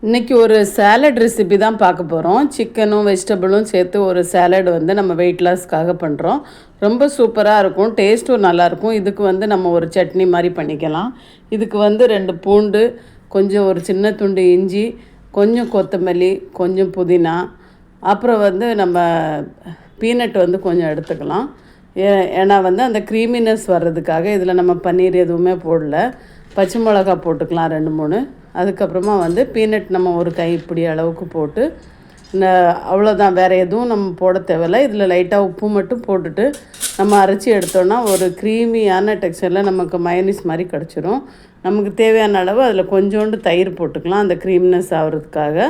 இன்றைக்கி ஒரு salad recipe தான் பார்க்க போகிறோம். சிக்கனும் வெஜிடபிளும் சேர்த்து ஒரு சேலட் வந்து நம்ம வெயிட் லாஸ்க்காக பண்ணுறோம். ரொம்ப சூப்பராக இருக்கும், டேஸ்ட்டும் நல்லாயிருக்கும். இதுக்கு வந்து நம்ம ஒரு சட்னி மாதிரி பண்ணிக்கலாம். இதுக்கு வந்து 2 பூண்டு, கொஞ்சம் ஒரு சின்ன துண்டு இஞ்சி, கொஞ்சம் கொத்தமல்லி, கொஞ்சம் புதினா, அப்புறம் வந்து நம்ம பீனட் வந்து கொஞ்சம் எடுத்துக்கலாம். ஏன்னா வந்து அந்த க்ரீமினஸ் வர்றதுக்காக இதில் நம்ம பன்னீர் எதுவுமே போடல. பச்சை மிளகா போட்டுக்கலாம் 2 3. அதுக்கப்புறமா வந்து பீனட் நம்ம ஒரு கைப்பிடி அளவுக்கு போட்டு அவ்வளோதான், வேறு எதுவும் நம்ம போட தேவையில்லை. இதில் லைட்டாக உப்பு மட்டும் போட்டுட்டு நம்ம அரைச்சி எடுத்தோன்னா ஒரு க்ரீமியான டெக்ஸ்சரில் நமக்கு மயனீஸ் மாதிரி கிடச்சிரும். நமக்கு தேவையான அளவு அதில் கொஞ்சோண்டு தயிர் போட்டுக்கலாம், அந்த க்ரீம்னஸ் ஆகிறதுக்காக.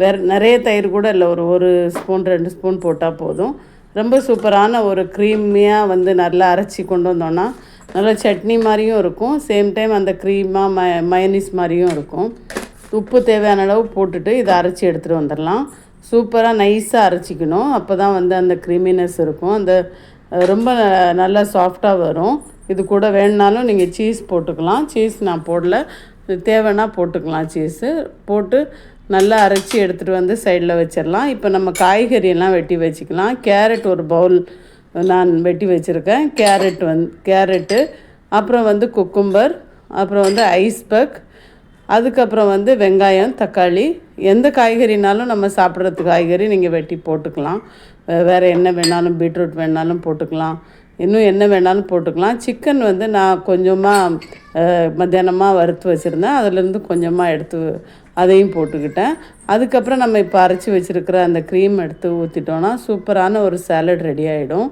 வேறு நிறைய தயிர் கூட இல்லை, ஒரு ஸ்பூன் 2 ஸ்பூன் போட்டால் போதும். ரொம்ப சூப்பரான ஒரு க்ரீமியாக வந்து நல்லா அரைச்சி கொண்டு வந்தோன்னா நல்லா சட்னி மாதிரியும் இருக்கும், சேம் டைம் அந்த க்ரீமாக மயனீஸ் மாதிரியும் இருக்கும். உப்பு தேவையான அளவு போட்டுட்டு இதை அரைச்சி எடுத்துகிட்டு வந்துடலாம். சூப்பராக நைஸாக அரைச்சிக்கணும், அப்போ தான் வந்து அந்த க்ரீமினஸ் இருக்கும், அந்த ரொம்ப நல்லா சாஃப்டாக வரும். இது கூட வேணுனாலும் நீங்கள் சீஸ் போட்டுக்கலாம். சீஸ் நான் போடல, தேவைன்னா போட்டுக்கலாம். சீஸு போட்டு நல்லா அரைச்சி எடுத்துகிட்டு வந்து சைடில் வச்சிடலாம். இப்போ நம்ம காய்கறியெல்லாம் வெட்டி வச்சுக்கலாம். கேரட் ஒரு பவுல் நான் வெட்டி வச்சுருக்கேன். கேரட்டு, அப்புறம் வந்து குக்கும்பர், அப்புறம் வந்து ஐஸ்பர்க், அதுக்கப்புறம் வந்து வெங்காயம், தக்காளி. எந்த காய்கறினாலும் நம்ம சாப்பிட்றது காய்கறி நீங்கள் வெட்டி போட்டுக்கலாம். வேறு என்ன வேணாலும், பீட்ரூட் வேணாலும் போட்டுக்கலாம், இன்னும் என்ன வேணாலும் போட்டுக்கலாம். சிக்கன் வந்து நான் கொஞ்சமாக மத்தியானமாக வறுத்து வச்சுருந்தேன், அதிலேருந்து கொஞ்சமாக எடுத்து அதையும் போட்டுக்கிட்டேன். அதுக்கப்புறம் நம்ம இப்போ அரைச்சி வச்சுருக்கிற அந்த க்ரீம் எடுத்து ஊற்றிட்டோன்னா சூப்பரான ஒரு சேலட் ரெடி ஆகிடும்.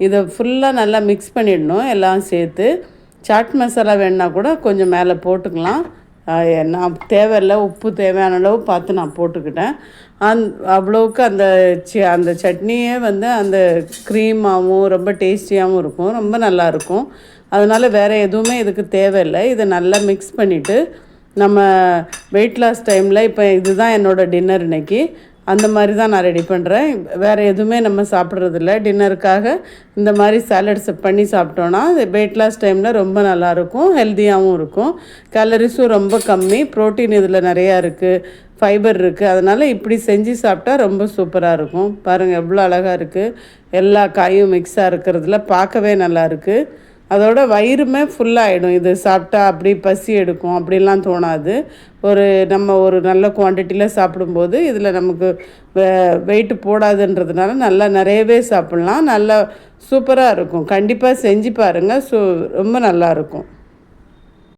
இதை ஃபுல்லாக நல்லா மிக்ஸ் பண்ணிடணும் எல்லாம் சேர்த்து. சாட் மசாலா வேணுன்னா கூட கொஞ்சம் மேலே போட்டுக்கலாம். நான் தேவையில்லை, உப்பு தேவையான அளவு பார்த்து நான் போட்டுக்கிட்டேன். அவ்வளோவுக்கு அந்த சட்னியே வந்து அந்த க்ரீமாகவும் ரொம்ப டேஸ்டியாகவும் இருக்கும், ரொம்ப நல்லாயிருக்கும். அதனால் வேறு எதுவுமே இதுக்கு தேவையில்லை. இதை நல்லா மிக்ஸ் பண்ணிவிட்டு நம்ம வெயிட் லாஸ் டைமில் இப்போ இதுதான் என்னோடய டின்னர் இன்றைக்கி. அந்த மாதிரி தான் நான் ரெடி பண்ணுறேன். வேறு எதுவுமே நம்ம சாப்பிட்றதில்ல. டின்னருக்காக இந்த மாதிரி சாலட்ஸ் பண்ணி சாப்பிட்டோன்னா வெயிட் லாஸ் டைமில் ரொம்ப நல்லாயிருக்கும், ஹெல்த்தியாகவும் இருக்கும். கேலரிஸும் ரொம்ப கம்மி, ப்ரோட்டீன் இதில் நிறையா இருக்குது, ஃபைபர் இருக்குது. அதனால் இப்படி செஞ்சு சாப்பிட்டா ரொம்ப சூப்பராக இருக்கும். பாருங்கள் எவ்வளோ அழகாக இருக்குது, எல்லா காயும் மிக்ஸாக இருக்கிறதுல பார்க்கவே நல்லா இருக்குது. அதோட வயிறுமே ஃபுல்லாகிடும். இது சாப்பிட்டா அப்படி பசி எடுக்கும் அப்படிலாம் தோணாது. நம்ம ஒரு நல்ல குவான்டிட்டியில் சாப்பிடும்போது இதில் நமக்கு வெயிட்டு போடாதுன்றதுனால நல்லா நிறையவே சாப்பிட்லாம். நல்லா சூப்பராக இருக்கும். கண்டிப்பாக செஞ்சு பாருங்கள், ரொம்ப நல்லாயிருக்கும்.